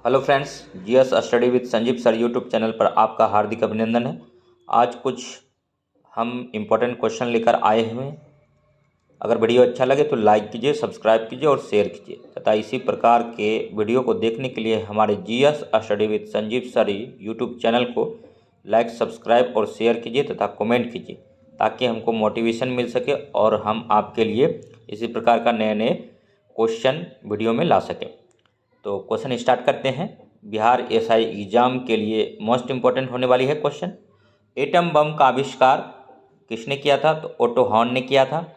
Hello friends, GS study with Sanjeev sir YouTube channel पर आपका हार्दिक अभिनंदन है। आज कुछ हम इम्पोर्टेंट क्वेश्चन लेकर आए हुए हैं। अगर वीडियो अच्छा लगे तो लाइक कीजिए, सब्सक्राइब कीजिए और शेयर कीजिए तथा इसी प्रकार के वीडियो को देखने के लिए हमारे GS study with Sanjeev sir YouTube channel को लाइक, सब्सक्राइब और शेयर कीजिए तथा कमेंट कीजिए ताकि हमको मोटिवेशन मिल सके और हम आपके लिए इसी प्रकार का नए नए क्वेश्चन वीडियो में ला सकें। तो क्वेश्चन स्टार्ट करते हैं। बिहार एसआई एग्जाम के लिए मोस्ट इम्पोर्टेंट होने वाली है क्वेश्चन। एटम बम का आविष्कार किसने किया था? तो ओटो हॉर्न ने किया था।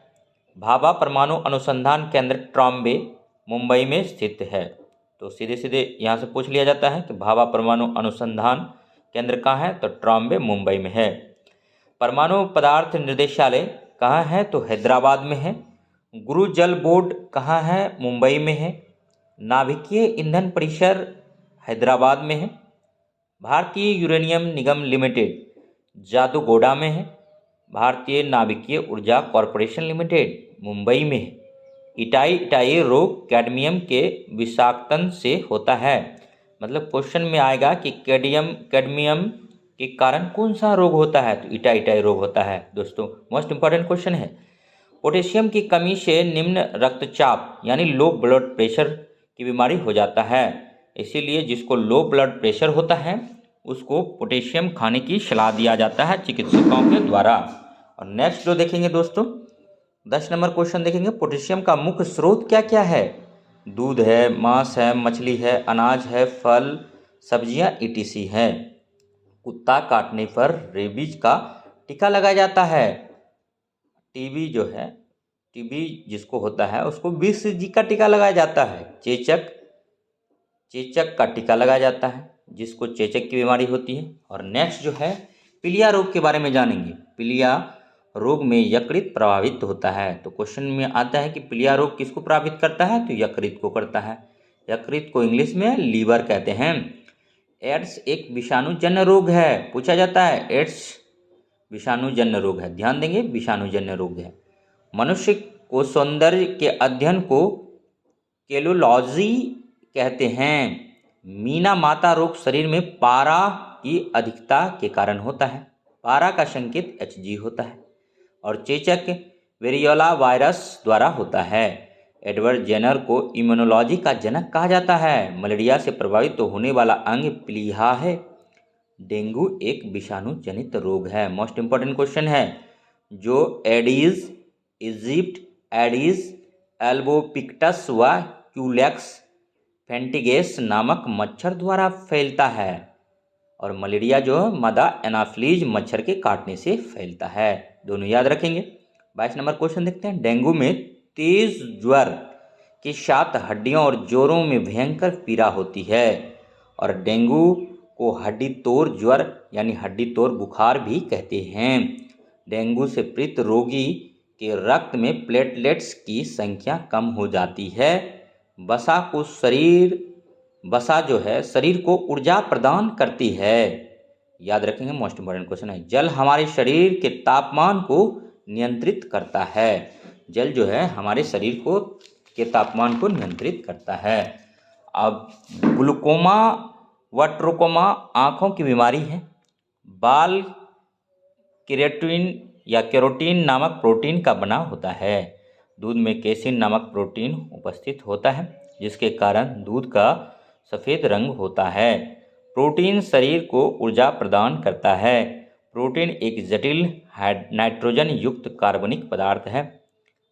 भाभा परमाणु अनुसंधान केंद्र ट्रॉम्बे मुंबई में स्थित है। तो सीधे सीधे यहाँ से पूछ लिया जाता है कि भाभा परमाणु अनुसंधान केंद्र कहाँ है? तो ट्रॉम्बे मुंबई में है। परमाणु पदार्थ निर्देशालय कहाँ है? तो हैदराबाद में है। गुरु जल बोर्ड कहाँ है? मुंबई में है। नाभिकीय ईंधन परिसर हैदराबाद में है। भारतीय यूरेनियम निगम लिमिटेड जादूगोड़ा में है। भारतीय नाभिकीय ऊर्जा कॉरपोरेशन लिमिटेड मुंबई में है। इटाई रोग कैडमियम के विषाक्तन से होता है। मतलब क्वेश्चन में आएगा कि कैडमियम के कारण कौन सा रोग होता है? तो इटाई रोग होता है। दोस्तों, मोस्ट इंपॉर्टेंट क्वेश्चन है। पोटेशियम की कमी से निम्न रक्तचाप यानी लो ब्लड प्रेशर की बीमारी हो जाता है। इसीलिए जिसको लो ब्लड प्रेशर होता है उसको पोटेशियम खाने की सलाह दिया जाता है चिकित्सकों के द्वारा। और नेक्स्ट जो देखेंगे दोस्तों, 10 नंबर क्वेश्चन देखेंगे। पोटेशियम का मुख्य स्रोत क्या क्या है? दूध है, मांस है, मछली है, अनाज है, फल सब्जियां ईटीसी है। कुत्ता काटने पर रेबीज का टीका लगाया जाता है। टीबी जो है, टीबी जिसको होता है उसको बीसीजी का टीका लगाया जाता है। चेचक का टीका लगाया जाता है जिसको चेचक की बीमारी होती है। और नेक्स्ट जो है, पीलिया रोग के बारे में जानेंगे। पीलिया रोग में यकृत प्रभावित होता है। तो क्वेश्चन में आता है कि पीलिया रोग किसको प्रभावित करता है? तो यकृत को करता है। यकृत को इंग्लिश में लीवर कहते हैं। एड्स एक विषाणुजन्य रोग है, पूछा जाता है। एड्स विषाणुजन्य रोग है, ध्यान देंगे, विषाणुजन्य रोग है। मनुष्य को सौंदर्य के अध्ययन को केलोलॉजी कहते हैं। मीना माता रोग शरीर में पारा की अधिकता के कारण होता है। पारा का संकेत Hg होता है। और चेचक वेरियोला वायरस द्वारा होता है। एडवर्ड जेनर को इम्यूनोलॉजी का जनक कहा जाता है। मलेरिया से प्रभावित होने वाला अंग प्लीहा है। डेंगू एक विषाणु जनित रोग है। मोस्ट इंपॉर्टेंट क्वेश्चन है। जो एडीज इजिप्ट एडीज एल्बोपिक्टस व क्यूलेक्स फेंटिगेस नामक मच्छर द्वारा फैलता है। और मलेरिया जो मादा एनाफ्लीज मच्छर के काटने से फैलता है। दोनों याद रखेंगे। 22 नंबर क्वेश्चन देखते हैं। डेंगू में तेज ज्वर के साथ हड्डियों और जोड़ों में भयंकर पीड़ा होती है। और डेंगू को हड्डी तोड़ ज्वर यानी हड्डी तोड़ बुखार भी कहते हैं। डेंगू से पीड़ित रोगी के रक्त में प्लेटलेट्स की संख्या कम हो जाती है। वसा जो है शरीर को ऊर्जा प्रदान करती है। याद रखेंगे, मोस्ट इंपॉर्टेंट क्वेश्चन है। जल हमारे शरीर के तापमान को नियंत्रित करता है। जल जो है हमारे शरीर को के तापमान को नियंत्रित करता है। अब ग्लूकोमा व ट्रोकोमा आँखों की बीमारी है। बाल केरोटीन नामक प्रोटीन का बना होता है। दूध में केसिन नामक प्रोटीन उपस्थित होता है जिसके कारण दूध का सफ़ेद रंग होता है। प्रोटीन शरीर को ऊर्जा प्रदान करता है। प्रोटीन एक जटिल नाइट्रोजन युक्त कार्बनिक पदार्थ है।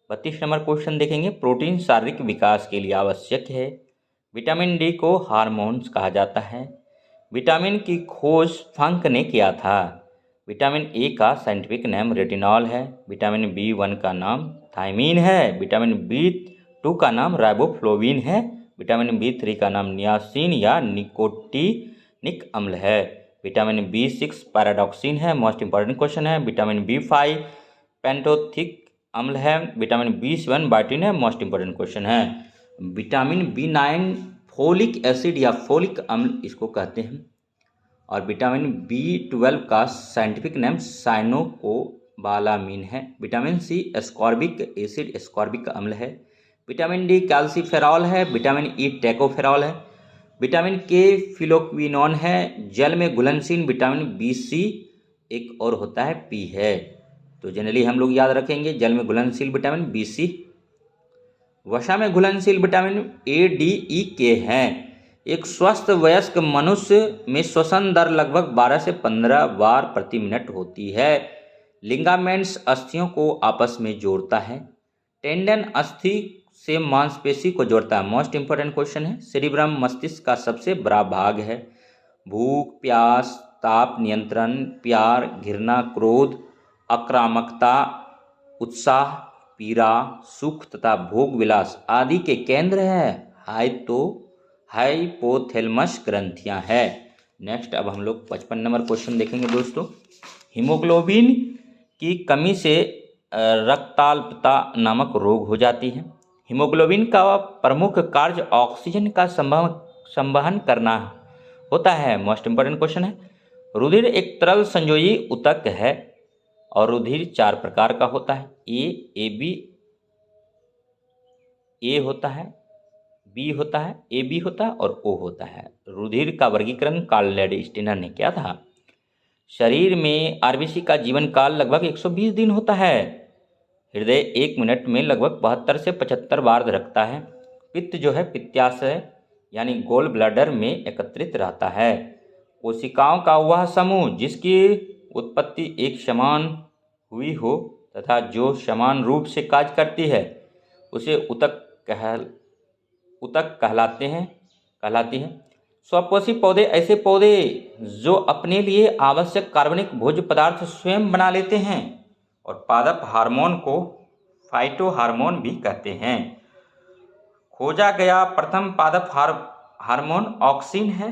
32 नंबर क्वेश्चन देखेंगे। प्रोटीन शारीरिक विकास के लिए आवश्यक है। विटामिन डी को हार्मोन्स कहा जाता है। विटामिन की खोज फंक ने किया था। विटामिन ए का साइंटिफिक नाम रेटिनॉल है। विटामिन B1 का नाम थायमीन है। विटामिन B2 का नाम राइबोफ्लोविन है। विटामिन B3 का नाम नियासिन या निकोटिनिक अम्ल है। विटामिन B6 पैराडॉक्सिन है। मोस्ट इंपॉर्टेंट क्वेश्चन है। विटामिन B5 पेंटोथिक अम्ल है। विटामिन B7 बायोटिन है। मोस्ट इंपॉर्टेंट क्वेश्चन है। विटामिन B9 फोलिक एसिड या फोलिक अम्ल इसको कहते हैं। और विटामिन B12 का साइंटिफिक नेम साइनोकोबालामिन है। Vitamin C ascorbic acid ascorbic अम्ल है। विटामिन डी कैल्सीफेरॉल है। विटामिन ई टोकोफेरॉल है। विटामिन के फिलोक्विनोन है। जल में घुलनशील विटामिन B, C, एक और होता है P है। तो जनरली हम लोग याद रखेंगे जल में घुलनशील विटामिन B, C। वसा में घुलनशील vitamin A, D, E, K है। एक स्वस्थ वयस्क मनुष्य में श्वसन दर लगभग 12 से 15 बार प्रति मिनट होती है। लिगामेंट्स अस्थियों को आपस में जोड़ता है। टेंडन अस्थि से मांसपेशी को जोड़ता है। मोस्ट इंपोर्टेंट क्वेश्चन है। सेरिब्रम मस्तिष्क का सबसे बड़ा भाग है। भूख, प्यास, ताप नियंत्रण, प्यार, घृणा, क्रोध, आक्रामकता, उत्साह, पीड़ा, सुख तथा भोग विलास आदि के केंद्र है। हाइपोथैलेमस ग्रंथियां है। नेक्स्ट अब हम लोग 55 नंबर क्वेश्चन देखेंगे दोस्तों। हीमोग्लोबिन की कमी से रक्ताल्पता नामक रोग हो जाती है। हीमोग्लोबिन का प्रमुख कार्य ऑक्सीजन का संवहन करना होता है। मोस्ट इंपोर्टेंट क्वेश्चन है। रुधिर एक तरल संयोजी ऊतक है और रुधिर 4 प्रकार का होता है। AB होता है, B होता है, AB होता है और O होता है। रुधिर का वर्गीकरण कार्ल लैंडस्टीनर ने किया था। शरीर में आरबीसी का जीवन काल लगभग 120 दिन होता है। हृदय 1 मिनट में लगभग 72 से 75 बार धड़कता है। पित्त जो है पित्ताशय यानी गोल ब्लैडर में एकत्रित रहता है। कोशिकाओं का वह समूह जिसकी उत्पत्ति एक समान हुई हो तथा जो समान रूप से कार्य करती है उसे ऊतक कहलाती है। स्वपोषी पौधे ऐसे पौधे जो अपने लिए आवश्यक कार्बनिक भोज्य पदार्थ स्वयं बना लेते हैं और पादप हार्मोन को फाइटोहार्मोन भी कहते हैं। खोजा गया प्रथम पादप हार्मोन ऑक्सिन है।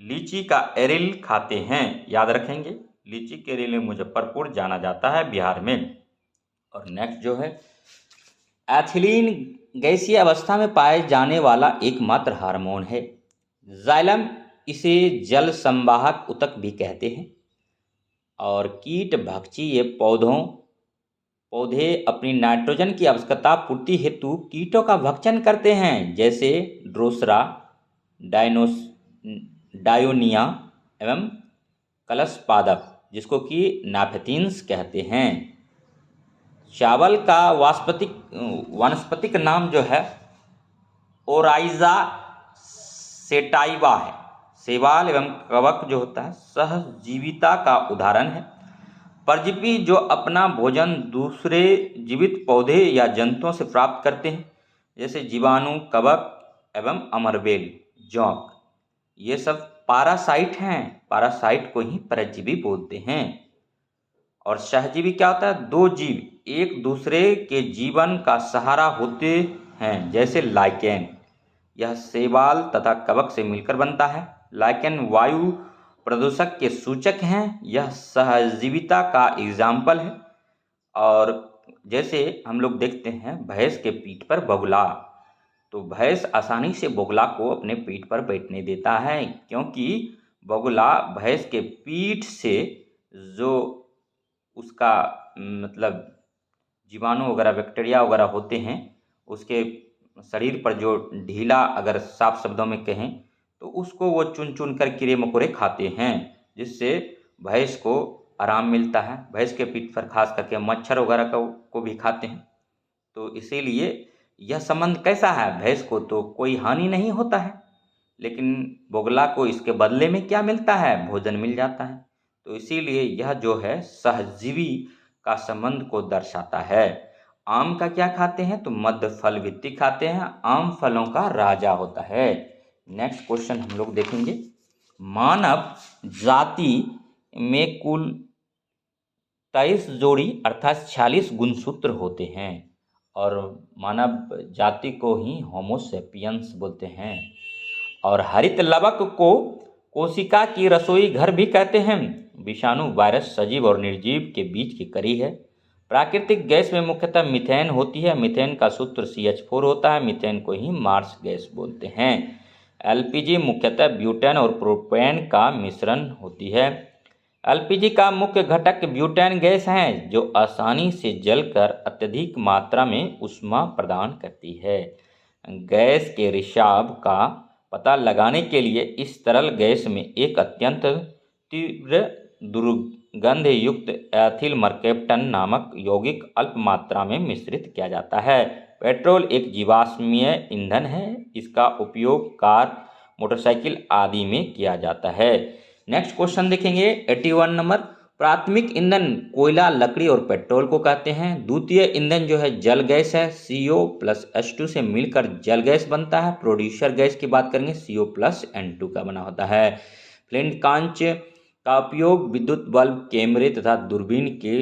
लीची का एरिल खाते हैं, याद रखेंगे। लीची के एरिल में मुजफ्फरपुर जाना जाता है बिहार में। और नेक्स्ट जो है एथिलीन गैसीय अवस्था में पाए जाने वाला एकमात्र हार्मोन है। जाइलम इसे जल संवाहक ऊतक भी कहते हैं। और कीट भक्षी पौधे अपनी नाइट्रोजन की आवश्यकता पूर्ति हेतु कीटों का भक्षण करते हैं, जैसे ड्रोसरा, डायोनिया एवं कलश पादप, जिसको कि नाफेथिन्स कहते हैं। चावल का वानस्पतिक नाम जो है ओराइजा सेटाइवा है। शैवाल एवं कवक जो होता है सहजीविता का उदाहरण है। परजीवी जो अपना भोजन दूसरे जीवित पौधे या जंतुओं से प्राप्त करते हैं, जैसे जीवाणु, कवक एवं अमरबेल, जोंक, ये सब पारासाइट हैं। पारासाइट को ही परजीवी बोलते हैं। और सहजीवी क्या होता है? 2 जीव एक दूसरे के जीवन का सहारा होते हैं, जैसे लाइकेन, यह शैवाल तथा कवक से मिलकर बनता है। लाइकेन वायु प्रदूषक के सूचक हैं, यह सहजीविता का एग्जाम्पल है। और जैसे हम लोग देखते हैं भैंस के पीठ पर बगुला, तो भैंस आसानी से बगुला को अपने पीठ पर बैठने देता है, क्योंकि बगुला भैंस के पीठ से जो उसका मतलब जीवाणु वगैरह बैक्टीरिया वगैरह होते हैं, उसके शरीर पर जो ढीला, अगर साफ शब्दों में कहें तो उसको वो चुन चुन कर कीड़े मकोड़े खाते हैं, जिससे भैंस को आराम मिलता है। भैंस के पीठ पर खास करके मच्छर वगैरह को भी खाते हैं। तो इसीलिए यह संबंध कैसा है? भैंस को तो कोई हानि नहीं होता है, लेकिन बगुला को इसके बदले में क्या मिलता है? भोजन मिल जाता है। तो इसीलिए यह जो है सहजीवी का संबंध को दर्शाता है। आम का क्या खाते हैं? तो मध्य फल भित्ति खाते हैं। आम फलों का राजा होता है। नेक्स्ट क्वेश्चन हम लोग देखेंगे। मानव जाति में कुल 23 जोड़ी अर्थात 46 गुणसूत्र होते हैं और मानव जाति को ही होमो सेपियंस बोलते हैं। और हरित लवक को कोशिका की रसोई घर भी कहते हैं। विषाणु, वायरस सजीव और निर्जीव के बीच की कड़ी है। प्राकृतिक गैस में मुख्यतः मीथेन होती है। मीथेन का सूत्र CH4 होता है। मीथेन को ही मार्स गैस बोलते हैं। LPG मुख्यतः ब्यूटेन और प्रोपेन का मिश्रण होती है। LPG का मुख्य घटक ब्यूटेन गैस है, जो आसानी से जलकर अत्यधिक मात्रा में ऊष्मा प्रदान करती है। गैस के रिसाव का पता लगाने के लिए इस तरल गैस में एक अत्यंत तीव्र दुर्गंध युक्त एथिल मर्केप्टन नामक यौगिक अल्प मात्रा में मिश्रित किया जाता है। पेट्रोल एक जीवाश्मीय ईंधन है। इसका उपयोग कार, मोटरसाइकिल आदि में किया जाता है। नेक्स्ट क्वेश्चन देखेंगे 81 नंबर। प्राथमिक ईंधन कोयला, लकड़ी और पेट्रोल को कहते हैं। द्वितीय ईंधन जो है जल गैस है। CO+H2 से मिलकर जल गैस बनता है। प्रोड्यूसर गैस की बात करेंगे CO+N2 का बना होता है। फ्लिंट कांच का उपयोग विद्युत बल्ब, कैमरे तथा दूरबीन के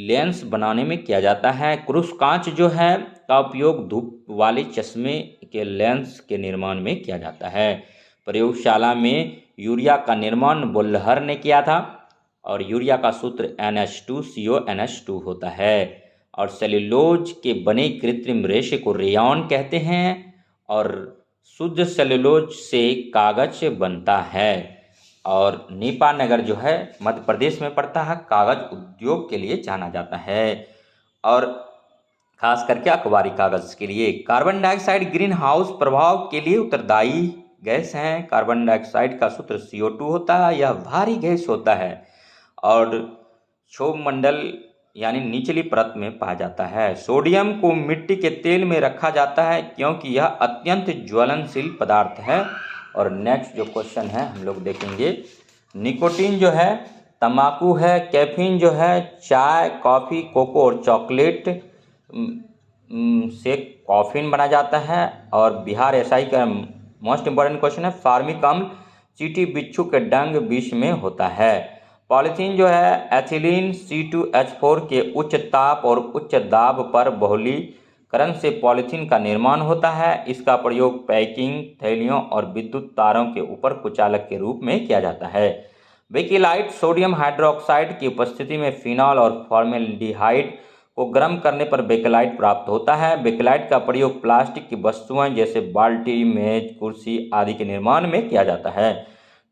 लेंस बनाने में किया जाता है। क्रूस कांच जो है का उपयोग धूप वाले चश्मे के लेंस के निर्माण में किया जाता है। प्रयोगशाला में यूरिया का निर्माण बोल्हर ने किया था और यूरिया का सूत्र NH2CONH2 होता है। और सेल्यूलोज के बने कृत्रिम रेशे को रेयॉन कहते हैं और शुद्ध सेल्यूलोज से कागज बनता है। और नेपानगर जो है मध्य प्रदेश में पड़ता है, कागज उद्योग के लिए जाना जाता है और खास करके अखबारी कागज के लिए। कार्बन डाइऑक्साइड ग्रीन हाउस प्रभाव के लिए उत्तरदायी गैस हैं। कार्बन डाइऑक्साइड का सूत्र CO2 होता है। यह भारी गैस होता है और क्षोभमंडल यानी निचली परत में पाया जाता है। सोडियम को मिट्टी के तेल में रखा जाता है क्योंकि यह अत्यंत ज्वलनशील पदार्थ है। और नेक्स्ट जो क्वेश्चन है हम लोग देखेंगे, निकोटीन जो है तंबाकू है। कैफीन जो है चाय, कॉफ़ी, कोको और चॉकलेट से कॉफीन बना जाता है। और बिहार SI का मोस्ट इम्पॉर्टेंट क्वेश्चन है, फार्मिक अम्ल चींटी बिच्छू के डंग विष में होता है। पॉलीथीन जो है एथिलीन C2H4 के उच्च ताप और उच्च दाब पर बहुलीकरण से पॉलीथीन का निर्माण होता है। इसका प्रयोग पैकिंग, थैलियों और विद्युत तारों के ऊपर कुचालक के रूप में किया जाता है। बेकिलाइट सोडियम हाइड्रोक्साइड की उपस्थिति में फिनॉल और फॉर्मेल्डिहाइड को गर्म करने पर बेकेलाइट प्राप्त होता है। बेकेलाइट का प्रयोग प्लास्टिक की वस्तुएं जैसे बाल्टी, मेज, कुर्सी आदि के निर्माण में किया जाता है।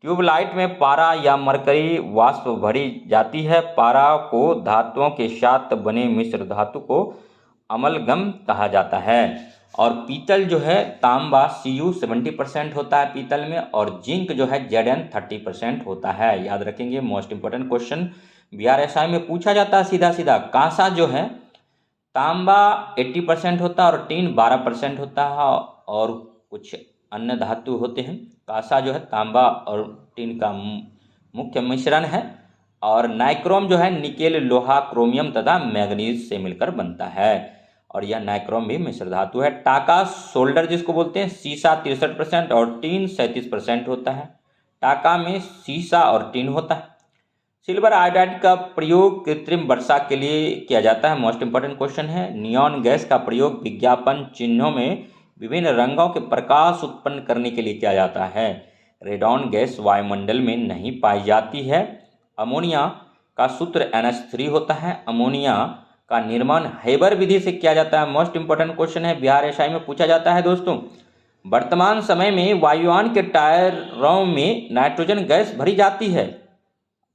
ट्यूबलाइट में पारा या मरकरी वाष्प भरी जाती है। पारा को धातुओं के साथ बने मिश्र धातु को अमलगम कहा जाता है। और पीतल जो है तांबा Cu 70% होता है पीतल में और जिंक जो है Zn 30% होता है। याद रखेंगे, most important question Bihar SI में पूछा जाता है सीधा सीधा। कांसा जो है तांबा 80% होता है और टीन 12% होता है और कुछ अन्य धातु होते हैं। कांसा जो है तांबा और टीन का मुख्य मिश्रण है। और नाइक्रोम जो है निकेल, लोहा, क्रोमियम तथा मैग्नीज से मिलकर बनता है और यह नाइक्रोम भी मिश्र धातु है। टाका सोल्डर जिसको बोलते हैं, सीसा 63% और टीन 37% होता है। टाका में सीसा और टीन होता है। सिल्वर आयोडाइड का प्रयोग कृत्रिम वर्षा के लिए किया जाता है। मोस्ट इंपोर्टेंट क्वेश्चन है। नियॉन गैस का प्रयोग विज्ञापन चिन्हों में विभिन्न रंगों के प्रकाश उत्पन्न करने के लिए किया जाता है। रेडॉन गैस वायुमंडल में नहीं पाई जाती है। अमोनिया का सूत्र NH3 होता है। अमोनिया का निर्माण हेबर विधि से किया जाता है। मोस्ट इंपोर्टेंट क्वेश्चन है, बिहार SI में पूछा जाता है दोस्तों। वर्तमान समय में वायुयान के टायरों में नाइट्रोजन गैस भरी जाती है।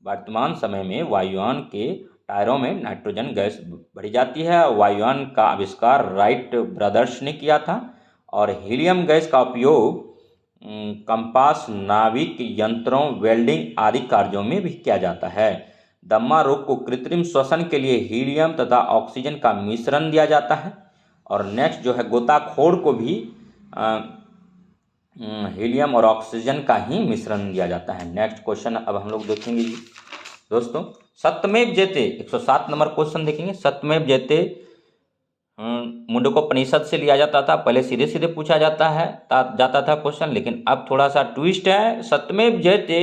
वर्तमान समय में वायुयान के टायरों में नाइट्रोजन गैस भरी जाती है। वायुयान का आविष्कार राइट ब्रदर्स ने किया था और हीलियम गैस का उपयोग कंपास, नाविक यंत्रों, वेल्डिंग आदि कार्यों में भी किया जाता है। दमा रोग को कृत्रिम श्वसन के लिए हीलियम तथा ऑक्सीजन का मिश्रण दिया जाता है। और नेक्स्ट जो है गोताखोर को भी हीलियम और ऑक्सीजन का ही मिश्रण दिया जाता है। नेक्स्ट क्वेश्चन अब हम लोग देखेंगे जी दोस्तों, सत्यमेव जयते 107 नंबर क्वेश्चन देखेंगे। सत्यमेव जयते मुंडकोपनिषद से लिया जाता था। पहले सीधे सीधे पूछा जाता था क्वेश्चन, लेकिन अब थोड़ा सा ट्विस्ट है। सत्यमेव जयते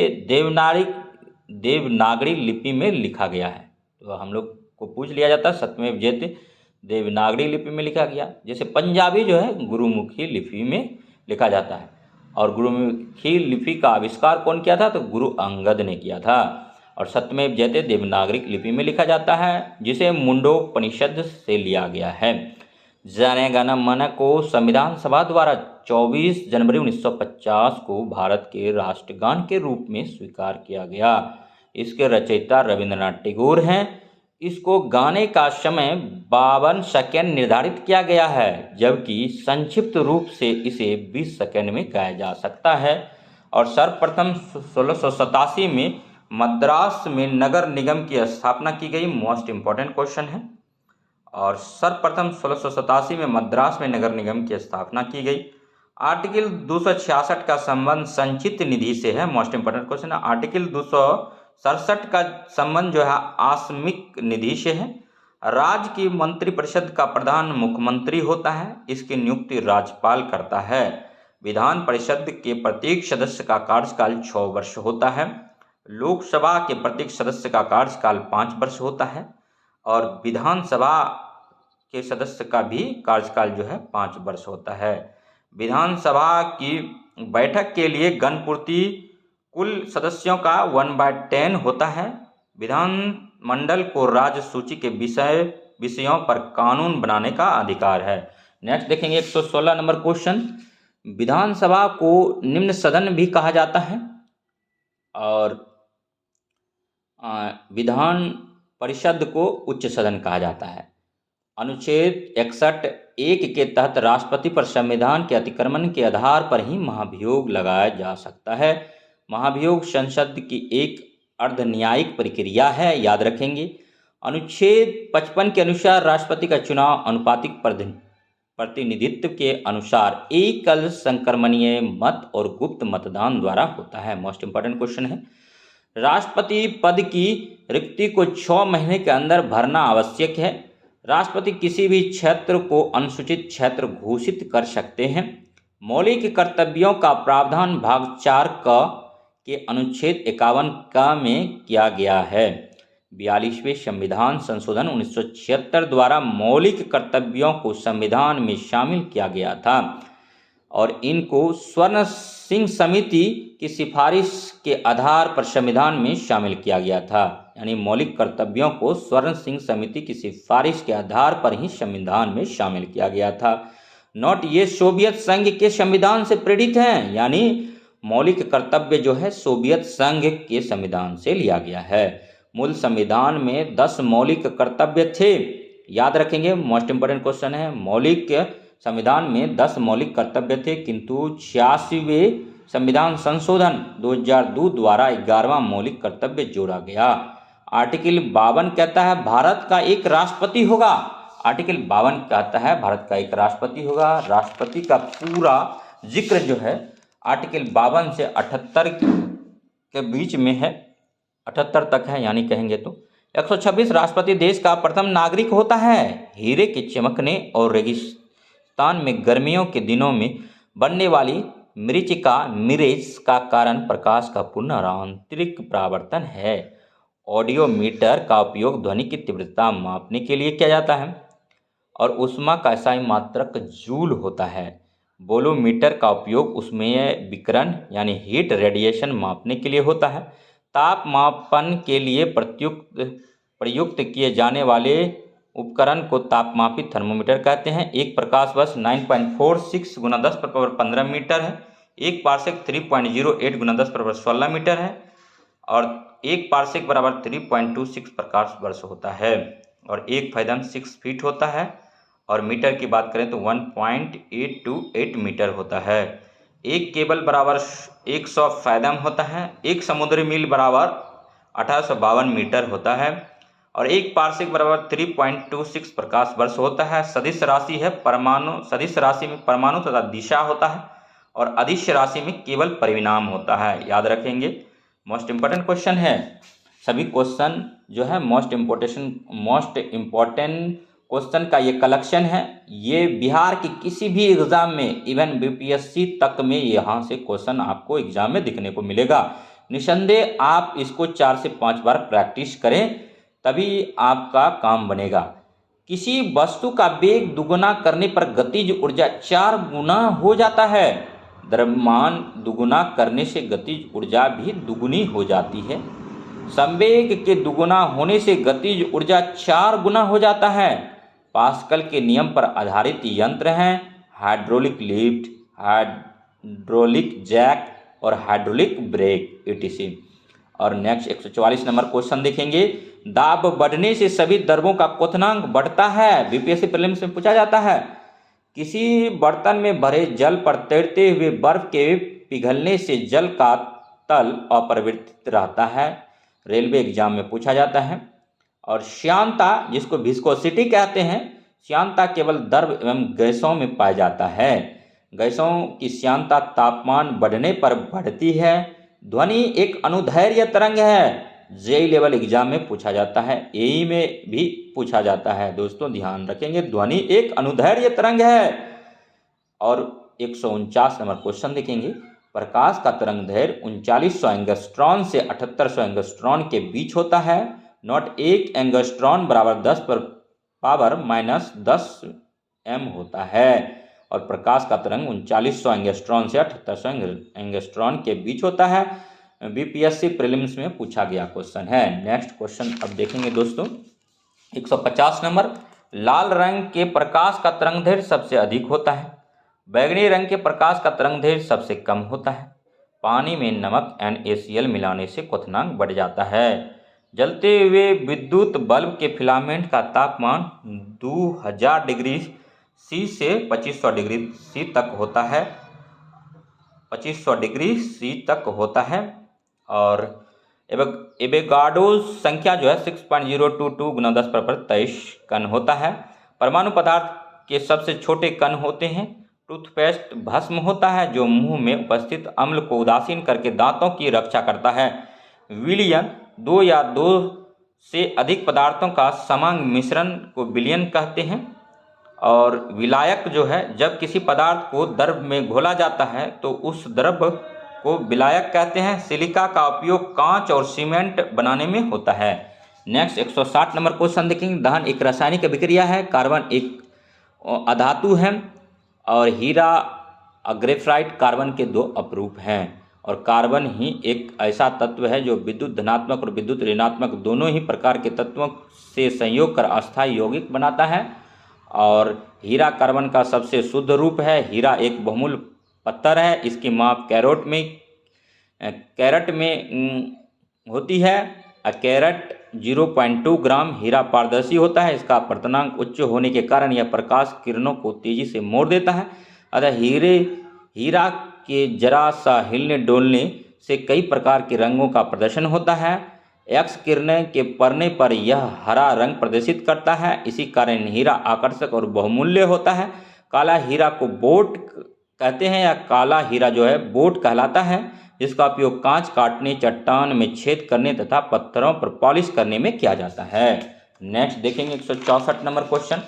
देवनागरी लिपि में लिखा गया है। तो हम लोग को पूछ लिया जाता है सत्यमेव जयते देवनागरी लिपि में लिखा गया। जैसे पंजाबी जो है गुरुमुखी लिपि में लिखा जाता है और गुरुमुखी लिपि का आविष्कार कौन किया था? तो गुरु अंगद ने किया था। और सत्यमेव जयते देवनागरिक लिपि में लिखा जाता है जिसे मुंडोपनिषद से लिया गया है। जन गण मन को संविधान सभा द्वारा 24 जनवरी 1950 को भारत के राष्ट्रगान के रूप में स्वीकार किया गया। इसके रचयिता रविंद्रनाथ टैगोर हैं। इसको गाने का समय 52 सेकेंड निर्धारित किया गया है, जबकि संक्षिप्त रूप से इसे 20 सेकेंड में गाया जा सकता है। और सर्वप्रथम 1687 में मद्रास में नगर निगम की स्थापना की गई। मोस्ट इम्पॉर्टेंट क्वेश्चन है। और सर्वप्रथम 1687 में मद्रास में नगर निगम की स्थापना की गई। आर्टिकल 266 का संबंध संचित निधि से है। मोस्ट इम्पोर्टेंट क्वेश्चन है। आर्टिकल 267 का संबंध जो है आकस्मिक निधि से है। राज्य की मंत्रिपरिषद का प्रधान मुख्यमंत्री होता है। इसकी नियुक्ति राज्यपाल करता है। विधान परिषद के प्रत्येक सदस्य का कार्यकाल 6 वर्ष होता है। लोकसभा के प्रत्येक सदस्य का कार्यकाल 5 वर्ष होता है। और विधानसभा के सदस्य का भी कार्यकाल जो है 5 वर्ष होता है। विधानसभा की बैठक के लिए गणपूर्ति कुल सदस्यों का 1/10 होता है। विधानमंडल को राज्य सूची के विषयों पर कानून बनाने का अधिकार है। नेक्स्ट देखेंगे 116 नंबर क्वेश्चन। विधानसभा को निम्न सदन भी कहा जाता है और विधान परिषद को उच्च सदन कहा जाता है। अनुच्छेद 61(1) के तहत राष्ट्रपति पर संविधान के अतिक्रमण के आधार पर ही महाभियोग लगाया जा सकता है। महाभियोग संसद की एक अर्धन्यायिक प्रक्रिया है, याद रखेंगे। अनुच्छेद 55 के अनुसार राष्ट्रपति का चुनाव अनुपातिक प्रतिनिधित्व के अनुसार एकल संक्रमणीय मत और गुप्त मतदान द्वारा होता है। मोस्ट इंपॉर्टेंट क्वेश्चन है। राष्ट्रपति पद की रिक्ति को 6 महीने के अंदर भरना आवश्यक है। राष्ट्रपति किसी भी क्षेत्र को अनुसूचित क्षेत्र घोषित कर सकते हैं। मौलिक कर्तव्यों का प्रावधान भाग 4 क के अनुच्छेद 51 क में किया गया है। 42वें संविधान संशोधन 1976 द्वारा मौलिक कर्तव्यों को संविधान में शामिल किया गया था और इनको स्वर्ण सिंह समिति की सिफारिश के आधार पर संविधान में शामिल किया गया था। यानी मौलिक कर्तव्यों को स्वर्ण सिंह समिति की सिफारिश के आधार पर ही संविधान में शामिल किया गया था। नोट, ये सोवियत संघ के संविधान से प्रेरित हैं। यानी मौलिक कर्तव्य जो है सोवियत संघ के संविधान से लिया गया है। मूल संविधान में 10 मौलिक कर्तव्य थे, याद रखेंगे। मोस्ट इंपोर्टेंट क्वेश्चन है। मौलिक संविधान में 10 मौलिक कर्तव्य थे, किंतु 86वें संविधान संशोधन 2002 द्वारा 11वां मौलिक कर्तव्य जोड़ा गया। आर्टिकल 52 कहता है भारत का एक राष्ट्रपति होगा। आर्टिकल 52 कहता है भारत का एक राष्ट्रपति होगा। राष्ट्रपति का पूरा जिक्र जो है आर्टिकल 52 से 78 के बीच में है, 78 तक है, यानी कहेंगे तो 126 राष्ट्रपति देश का प्रथम नागरिक होता है। हीरे के चमकने और रेगिस्तान में गर्मियों के दिनों में बनने वाली मरीचिका मिरेज का कारण प्रकाश का पुनरांतरिक परावर्तन है। ऑडियोमीटर का उपयोग ध्वनि की तीव्रता मापने के लिए किया जाता है और ऊष्मा का SI मात्रक जूल होता है। बोलोमीटर का उपयोग ऊष्मीय विकिरण यानी हीट रेडिएशन मापने के लिए होता है। तापमापन के लिए प्रयुक्त किए जाने वाले उपकरण को तापमापी थर्मोमीटर कहते हैं। एक प्रकाश वर्ष 9.46 × 10⁻15 मीटर है। एक पार्सेक 3.08 × 10⁻16 मीटर है और एक पार्सेक बराबर 3.26 प्रकाश वर्ष होता है। और एक फैदम 6 फीट होता है और मीटर की बात करें तो 1.828 मीटर होता है। एक केबल बराबर 100 फैदम होता है। एक समुद्री मील बराबर 1852 मीटर होता है और एक पार्सेक बराबर 3.26 प्रकाश वर्ष होता है। सदिश राशि है परमाणु। सदिश राशि में परमाणु तथा दिशा होता है और अदिश राशि में केवल परिणाम होता है, याद रखेंगे। मोस्ट इंपोर्टेंट क्वेश्चन है। सभी क्वेश्चन जो है मोस्ट इम्पोर्टेंट क्वेश्चन का ये कलेक्शन है। ये बिहार की किसी भी एग्जाम में, इवन BPSC तक में यहाँ से क्वेश्चन आपको एग्जाम में दिखने को मिलेगा। निसंदेह आप इसको 4 से 5 बार प्रैक्टिस करें, तभी आपका काम बनेगा। किसी वस्तु का वेग दुगुना करने पर गतिज ऊर्जा 4 गुना हो जाता है। द्रव्यमान दुगुना करने से गतिज ऊर्जा भी दुगुनी हो जाती है। संवेग के दुगुना होने से गतिज ऊर्जा 4 गुना हो जाता है। पास्कल के नियम पर आधारित यंत्र हैं हाइड्रोलिक लिफ्ट, हाइड्रोलिक जैक और हाइड्रोलिक ब्रेक etc। और नेक्स्ट 144 नंबर क्वेश्चन देखेंगे, दाब बढ़ने से सभी द्रवों का क्वथनांक बढ़ता है। बीपीएससी प्रीलिम्स में पूछा जाता है। किसी बर्तन में भरे जल पर तैरते हुए बर्फ के पिघलने से जल का तल अपरिवर्तित रहता है। रेलवे एग्जाम में पूछा जाता है। और श्यानता, जिसको विस्कोसिटी कहते हैं, श्यानता केवल द्रव एवं गैसों में पाया जाता है। गैसों की श्यानता तापमान बढ़ने पर बढ़ती है। ध्वनि एक अनुदैर्घ्य तरंग है। जेई लेवल एग्जाम में पूछा जाता है, एई में भी पूछा जाता है। दोस्तों ध्यान रखेंगे, ध्वनि एक अनुदैर्घ्य तरंग है। और 149 नंबर क्वेश्चन देखेंगे, प्रकाश का तरंग दैर्घ्य 3900 एंगस्ट्रॉन से 7800 एंगस्ट्रॉन के बीच होता है। नॉट एक एंगस्ट्रॉन बराबर 10 पर पावर -10 m होता है। और प्रकाश का तरंग 3900 एंगस्ट्रॉन से 7800 एंगस्ट्रॉन के बीच होता है। बीपीएससी प्रीलिम्स में पूछा गया क्वेश्चन है। नेक्स्ट क्वेश्चन अब देखेंगे दोस्तों, 150 नंबर, लाल रंग के प्रकाश का तरंग दैर्घ्य सबसे अधिक होता है। बैंगनी रंग के प्रकाश का तरंग दैर्घ्य सबसे कम होता है। पानी में नमक NaCl मिलाने से क्वथनांक बढ़ जाता है। जलते हुए विद्युत बल्ब के फिलामेंट का तापमान 2000 डिग्री C से 2500 डिग्री C तक होता है। 2500 डिग्री C तक होता है। और एवोगाड्रो संख्या जो है 6.022 गुना 10⁻23 कण होता है। परमाणु पदार्थ के सबसे छोटे कण होते हैं। टूथपेस्ट भस्म होता है जो मुंह में उपस्थित अम्ल को उदासीन करके दांतों की रक्षा करता है। विलयन 2 या 2 से अधिक पदार्थों का समांग मिश्रण को विलयन कहते हैं। और विलायक जो है, जब किसी पदार्थ को द्रव में घोला जाता है तो उस द्रव को विलायक कहते हैं। सिलिका का उपयोग कांच और सीमेंट बनाने में होता है। नेक्स्ट 160 नंबर क्वेश्चन देखेंगे, दहन एक रासायनिक अभिक्रिया है। कार्बन एक अधातु है और हीरा ग्रेफाइट कार्बन के 2 अपरूप हैं। और कार्बन ही एक ऐसा तत्व है जो विद्युत धनात्मक और विद्युत ऋणात्मक दोनों ही प्रकार के तत्वों से संयोग कर अस्थायी यौगिक बनाता है। और हीरा कार्बन का सबसे शुद्ध रूप है। हीरा एक बहुमूल्य पत्थर है। इसकी माप कैरेट में होती है। कैरेट 0.2 ग्राम। हीरा पारदर्शी होता है। इसका अपवर्तनांक उच्च होने के कारण यह प्रकाश किरणों को तेजी से मोड़ देता है। अतः हीरा के जरा सा हिलने डोलने से कई प्रकार के रंगों का प्रदर्शन होता है। एक्स किरणें के पड़ने पर यह हरा रंग प्रदर्शित करता है। इसी कारण हीरा आकर्षक और बहुमूल्य होता है। काला हीरा को बोट कहते हैं या काला हीरा जो है बोट कहलाता है, जिसका उपयोग कांच काटने, चट्टान में छेद करने तथा पत्थरों पर पॉलिश करने में किया जाता है। नेक्स्ट देखेंगे 164 नंबर क्वेश्चन,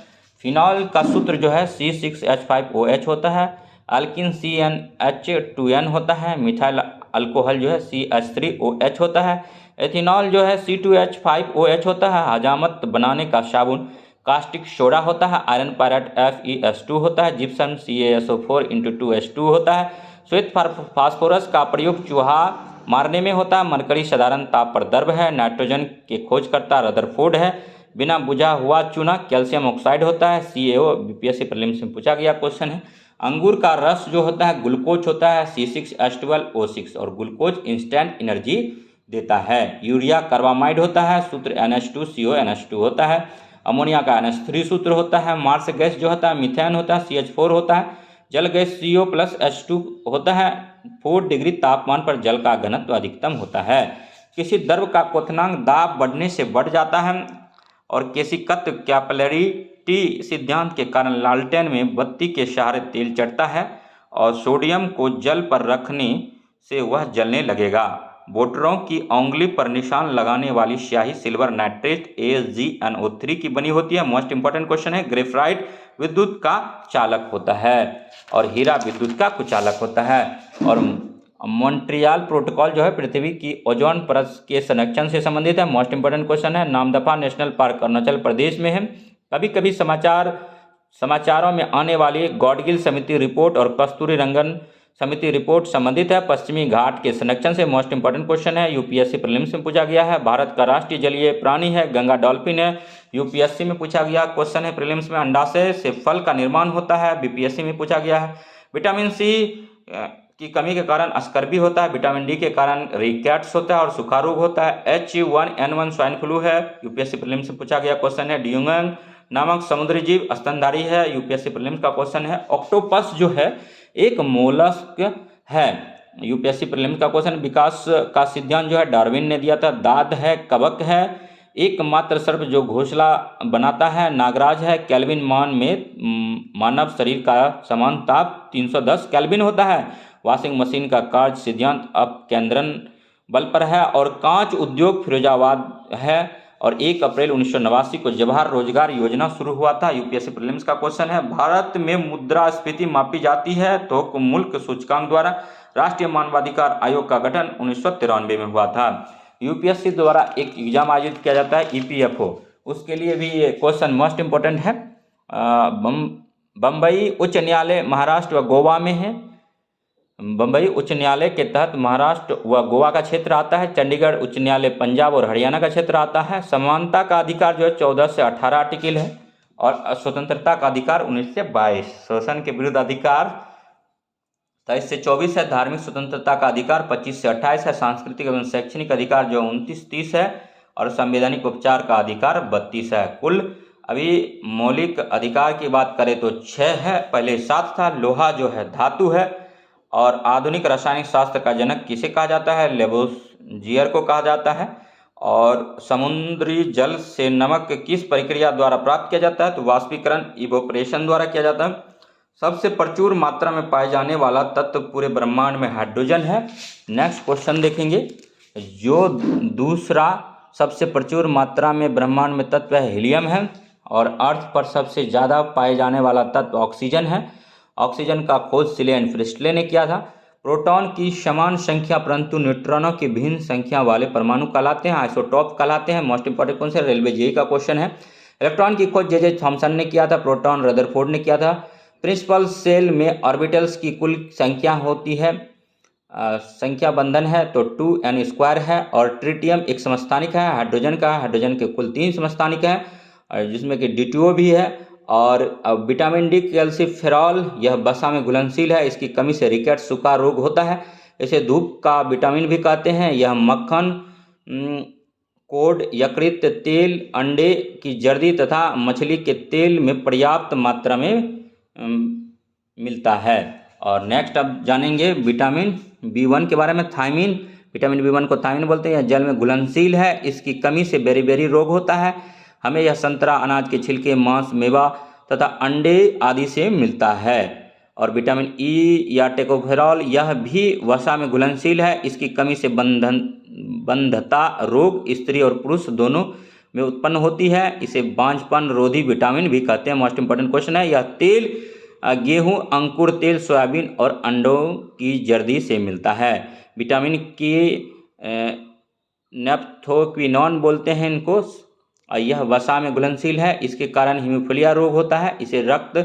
फिनॉल का सूत्र जो है C6H5OH होता है। अल्किन CnH2n होता है। मिथाइल अल्कोहल जो है CH3OH होता है। एथिनॉल जो है C2H5OH होता है। हजामत बनाने का साबुन कास्टिक सोडा होता है। आयरन पायराइट FeS2 होता है। जिप्सम CaSO4 होता है। श्वेत फास्फोरस का प्रयोग चूहा मारने में होता है। मरकरी साधारण ताप पर द्रव है। नाइट्रोजन के खोजकर्ता रदरफोर्ड है। बिना बुझा हुआ चूना कैल्शियम ऑक्साइड होता है। CaO बीपीएससी प्रीलिम्स में पूछा गया क्वेश्चन है। अंगूर का रस जो होता है ग्लूकोज होता है C6H12O6 और ग्लूकोज इंस्टेंट एनर्जी देता है। यूरिया कार्बामाइड होता है। सूत्र NH2CO होता है। अमोनिया का NH3 सूत्र होता है। मार्स गैस जो होता है मीथेन होता है CH4 होता है। जल गैस CO+H2 होता है। 4 डिग्री तापमान पर जल का घनत्व अधिकतम होता है। किसी द्रव का क्वथनांक दाब बढ़ने से बढ़ जाता है। और केशिकत्व कैपिलरिटी सिद्धांत के कारण लालटेन में बत्ती के सहारे तेल चढ़ता है और सोडियम को जल पर रखने से वह जलने लगेगा। वोटरों की उंगली पर निशान लगाने वाली स्याही सिल्वर नाइट्रेट AgNO3 की बनी होती है। मोस्ट इंपॉर्टेंट क्वेश्चन है। ग्रेफाइट विद्युत का चालक होता है और हीरा विद्युत का कुचालक होता है। और मॉन्ट्रियल प्रोटोकॉल जो है पृथ्वी की ओजोन परत के संरक्षण से संबंधित है। मोस्ट इंपॉर्टेंट क्वेश्चन है। नामदफा नेशनल पार्क अरुणाचल प्रदेश में है। कभी कभी समाचारों में आने वाली गॉडगिल समिति रिपोर्ट और कस्तूरी रंगन समिति रिपोर्ट संबंधित है पश्चिमी घाट के संरक्षण से। मोस्ट इंपॉर्टेंट क्वेश्चन है। यूपीएससी प्रीलिम्स में पूछा गया है। भारत का राष्ट्रीय जलीय प्राणी है गंगा डॉल्फिन है। यूपीएससी में पूछा गया क्वेश्चन है प्रीलिम्स में। अंडाशय से फल का निर्माण होता है। बीपीएससी में पूछा गया है। विटामिन सी की कमी के कारण स्कर्वी होता है, विटामिन डी के कारण रिकेट्स होता है और सूखा रोग होता है। H1N1 स्वाइन फ्लू है, यूपीएससी प्रीलिम्स से पूछा गया क्वेश्चन है। ड्यूगंग नामक समुद्री जीव स्तनधारी है, यूपीएससी प्रीलिम्स का क्वेश्चन है। ऑक्टोपस जो है एक मोलस्क है, यूपीएससी प्रीलिम्स का क्वेश्चन। विकास का सिद्धांत जो है डार्विन ने दिया था। दाद है, कवक है, एकमात्र सर्प जो घोंसला बनाता है नागराज है। केल्विन मान में मानव शरीर का समान ताप 310 केल्विन होता है। वॉशिंग मशीन का कार्य सिद्धांत अपकेंद्रन बल पर है। और कांच उद्योग फिरोजाबाद है। और 1 अप्रैल 1989 को जवाहर रोजगार योजना शुरू हुआ था, यूपीएससी प्रीलिम्स का क्वेश्चन है। भारत में मुद्रास्फीति मापी जाती है तो मुल्क सूचकांक द्वारा। राष्ट्रीय मानवाधिकार आयोग का गठन 1993 में हुआ था। यूपीएससी द्वारा एक एग्जाम आयोजित किया जाता है ईपीएफओ, उसके लिए भी ये क्वेश्चन मोस्ट इंपोर्टेंट है। बम्बई उच्च न्यायालय महाराष्ट्र व गोवा में है। बम्बई उच्च न्यायालय के तहत महाराष्ट्र व गोवा का क्षेत्र आता है। चंडीगढ़ उच्च न्यायालय पंजाब और हरियाणा का क्षेत्र आता है। समानता का अधिकार जो है 14 से 18 आर्टिकल है। और स्वतंत्रता का अधिकार 19 से 22। शोषण के विरुद्ध अधिकार 23 से 24 है। धार्मिक स्वतंत्रता का अधिकार 25 से 28 है। सांस्कृतिक एवं शैक्षणिक अधिकार जो 29-30 है। और संवैधानिक उपचार का अधिकार 32 है। कुल अभी मौलिक अधिकार की बात करें तो 6 है, पहले 7 था। लोहा जो है धातु है। और आधुनिक रासायनिक शास्त्र का जनक किसे कहा जाता है? लेवोजियर को कहा जाता है। और समुद्री जल से नमक किस प्रक्रिया द्वारा प्राप्त किया जाता है? तो वाष्पीकरण इवोपरेशन द्वारा किया जाता है। सबसे प्रचुर मात्रा में पाए जाने वाला तत्व पूरे ब्रह्मांड में हाइड्रोजन है। नेक्स्ट क्वेश्चन देखेंगे। जो दूसरा सबसे प्रचुर मात्रा में ब्रह्मांड में तत्व है हीलियम है। और अर्थ पर सबसे ज़्यादा पाए जाने वाला तत्व ऑक्सीजन है। ऑक्सीजन का खोज सिलेन फ्रिस्टले ने किया था। प्रोटॉन की समान संख्या परंतु न्यूट्रॉनों की भिन्न संख्या वाले परमाणु कहलाते हैं, आइसोटॉप कहलाते हैं। मोस्ट इंपॉर्टेंट कौन से? रेलवे जेई का क्वेश्चन है। इलेक्ट्रॉन की खोज जे थॉमसन ने किया था। प्रोटॉन रदरफोर्ड ने किया था। प्रिंसिपल सेल में ऑर्बिटल्स की कुल संख्या होती है, संख्या बंधन है तो 2n² है। और ट्रिटियम एक समस्थानिक है। हाइड्रोजन का, हाइड्रोजन के कुल 3 समस्थानिक हैं जिसमें कि D2O भी है। और विटामिन डी कैल्सीफेरॉल यह वसा में घुलनशील है, इसकी कमी से रिकेट सूखा रोग होता है। इसे धूप का विटामिन भी कहते हैं। यह मक्खन, कोड, यकृत तेल, अंडे की जर्दी तथा मछली के तेल में पर्याप्त मात्रा में मिलता है। और नेक्स्ट अब जानेंगे विटामिन B1 के बारे में। थायमिन, विटामिन B1 को थायमिन बोलते हैं। यह जल में घुलनशील है, इसकी कमी से बेरी रोग होता है। हमें यह संतरा, अनाज के छिलके, मांस, मेवा तथा अंडे आदि से मिलता है। और विटामिन ई या टेकोफेरॉल यह भी वसा में घुलनशील है, इसकी कमी से बंधता रोग स्त्री और पुरुष दोनों में उत्पन्न होती है। इसे बांझपन रोधी विटामिन भी कहते हैं। मोस्ट इंपॉर्टेंट क्वेश्चन है। यह तेल गेहूं, अंकुर तेल, सोयाबीन और अंडों की जर्दी से मिलता है। विटामिन के नेप्थोक्विनोन बोलते हैं इनको। यह वसा में घुलनशील है, इसके कारण हीमोफिलिया रोग होता है। इसे रक्त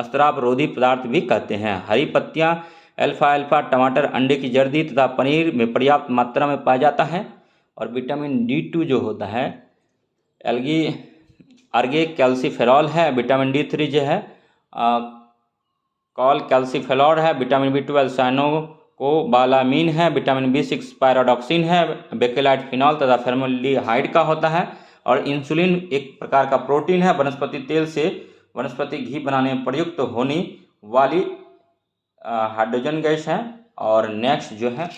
स्राव रोधी पदार्थ भी कहते हैं। हरी पत्तियां, अल्फा टमाटर, अंडे की जर्दी तथा पनीर में पर्याप्त मात्रा में पाया जाता है। और विटामिन D2 जो होता है अर्गे कैल्सीफेरॉल है। विटामिन D3 जो है कॉल कैल्सीफेरॉल है। विटामिन B12 साइनोकोबालामीन है। विटामिन B6 पायरोडॉक्सिन है। बेकेलाइट फिनॉल तथा फॉर्मेल्डिहाइड का होता है। और इंसुलिन एक प्रकार का प्रोटीन है। वनस्पति तेल से वनस्पति घी बनाने में प्रयुक्त होने वाली हाइड्रोजन गैस है। और नेक्स्ट जो है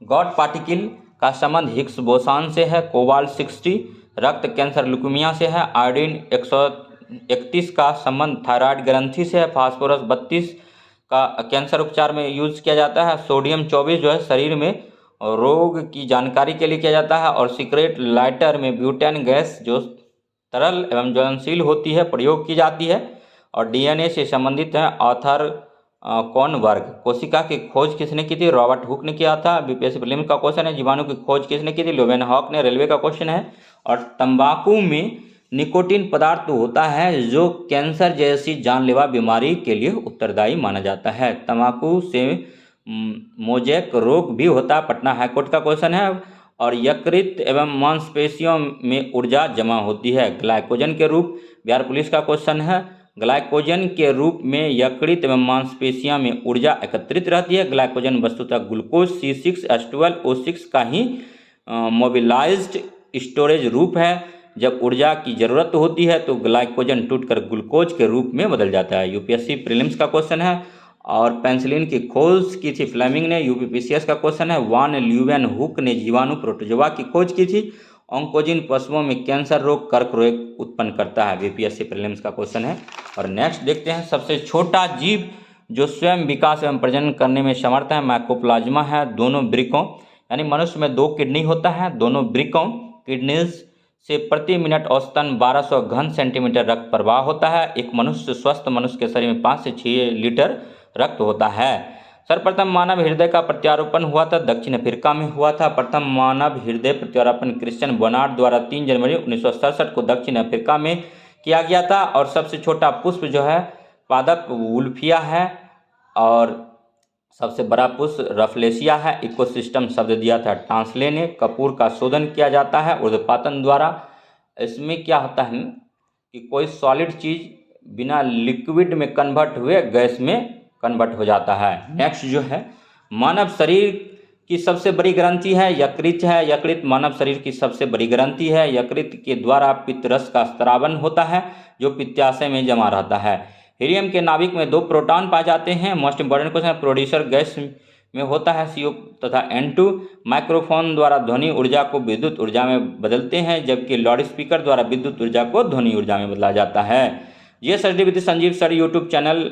गॉड पार्टिकल का संबंध हिग्स बोसान से है। कोबाल्ट 60 रक्त कैंसर ल्यूकेमिया से है। आयोडीन 131 का संबंध थायराइड ग्रंथि से है। फास्फोरस 32 का कैंसर उपचार में यूज किया जाता है। सोडियम 24 जो है शरीर में रोग की जानकारी के लिए किया जाता है। और सिगरेट लाइटर में ब्यूटेन गैस जो तरल एवं ज्वलनशील होती है प्रयोग की जाती है। और DNA से संबंधित है। ऑथर कौन वर्ग। कोशिका की खोज किसने की थी? रॉबर्ट हुक ने किया था। बीपीएससी प्रीलिम्स का क्वेश्चन है। जीवाणु की खोज किसने की थी? लोवेनहॉक ने। रेलवे का क्वेश्चन है। और तंबाकू में निकोटीन पदार्थ होता है जो कैंसर जैसी जानलेवा बीमारी के लिए उत्तरदायी माना जाता है। तंबाकू से मोजेक रोग भी होता है। पटना हाईकोर्ट का क्वेश्चन है। और यकृत एवं मांसपेशियों में ऊर्जा जमा होती है ग्लाइकोजन के रूप। बिहार पुलिस का क्वेश्चन है। ग्लाइकोजन के रूप में यकृत एवं मांसपेशियों में ऊर्जा एकत्रित रहती है। ग्लाइकोजन वस्तुतः ग्लूकोज C6H12O6 का ही मोबिलाइज्ड स्टोरेज रूप है। जब ऊर्जा की जरूरत होती है तो ग्लाइकोजन टूटकर ग्लूकोज के रूप में बदल जाता है। यूपीएससी प्रीलिम्स का क्वेश्चन है। और पेंसिलिन की खोज की थी फ्लेमिंग ने। यूपीपीसीएस का क्वेश्चन है। वान ल्यूवेन हुक ने जीवाणु प्रोटोजोआ की खोज की थी। ऑन्कोजिन पशुओं में कैंसर रोग, कर्क रोग उत्पन्न करता है। बीपीएससी प्रीलिम्स का क्वेश्चन है। और नेक्स्ट देखते हैं, सबसे छोटा जीव जो स्वयं विकास एवं प्रजनन करने में समर्थ है माइकोप्लाज्मा है। दोनों वृक्कों यानी मनुष्य में 2 किडनी होता है। दोनों वृक्कों किडनीज से प्रति मिनट औसतन 1200 घन सेंटीमीटर रक्त प्रवाह होता है। एक स्वस्थ मनुष्य के शरीर में 5 से 6 लीटर रक्त होता है। सर्वप्रथम मानव हृदय का प्रत्यारोपण हुआ था दक्षिण अफ्रीका में हुआ था। प्रथम मानव हृदय प्रत्यारोपण क्रिश्चियन बर्नार्ड द्वारा 3 जनवरी 1967 को दक्षिण अफ्रीका में किया गया था। और सबसे छोटा पुष्प जो है पादप वुल्फिया है। और सबसे बड़ा पुष्प रफलेसिया है। इकोसिस्टम शब्द दिया था टांसले ने। कपूर का शोधन किया जाता है ऊर्ध्वपातन द्वारा। इसमें क्या होता है कि कोई सॉलिड चीज बिना लिक्विड में कन्वर्ट हुए गैस में कन्वर्ट हो जाता है। नेक्स्ट जो है, मानव शरीर की सबसे बड़ी ग्रंथि है यकृत है। यकृत मानव शरीर की सबसे बड़ी ग्रंथि है। यकृत के द्वारा पित्तरस का स्रावन होता है जो पित्ताशय में जमा रहता है। हीलियम के नाभिक में 2 प्रोटॉन पाए जाते हैं। मोस्ट इंपॉर्टेंट क्वेश्चन है, प्रोड्यूसर गैस में होता है CO तथा N2। माइक्रोफोन द्वारा ध्वनि ऊर्जा को विद्युत ऊर्जा में बदलते हैं, जबकि लाउड स्पीकर द्वारा विद्युत ऊर्जा को ध्वनि ऊर्जा में बदला जाता है। ये study with Sanjeev sir YouTube channel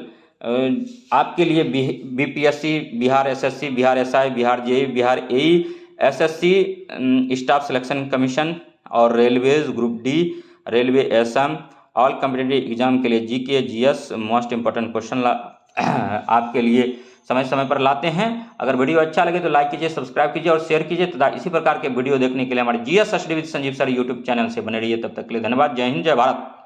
आपके लिए BPSC, Bihar SSC, Bihar SI, Bihar JE, Bihar AE, SSC staff selection commission और railways group D, railway SM, all competitive exam के लिए GK GS most important question आपके लिए समय समय पर लाते हैं। अगर वीडियो अच्छा लगे तो लाइक कीजिए, सब्सक्राइब कीजिए और शेयर कीजिए तथा इसी प्रकार के वीडियो देखने के लिए हमारे GS study with Sanjeev sir YouTube channel से बने रहिए। तब तक के लिए धन्यवाद। जय हिंद, जय भारत।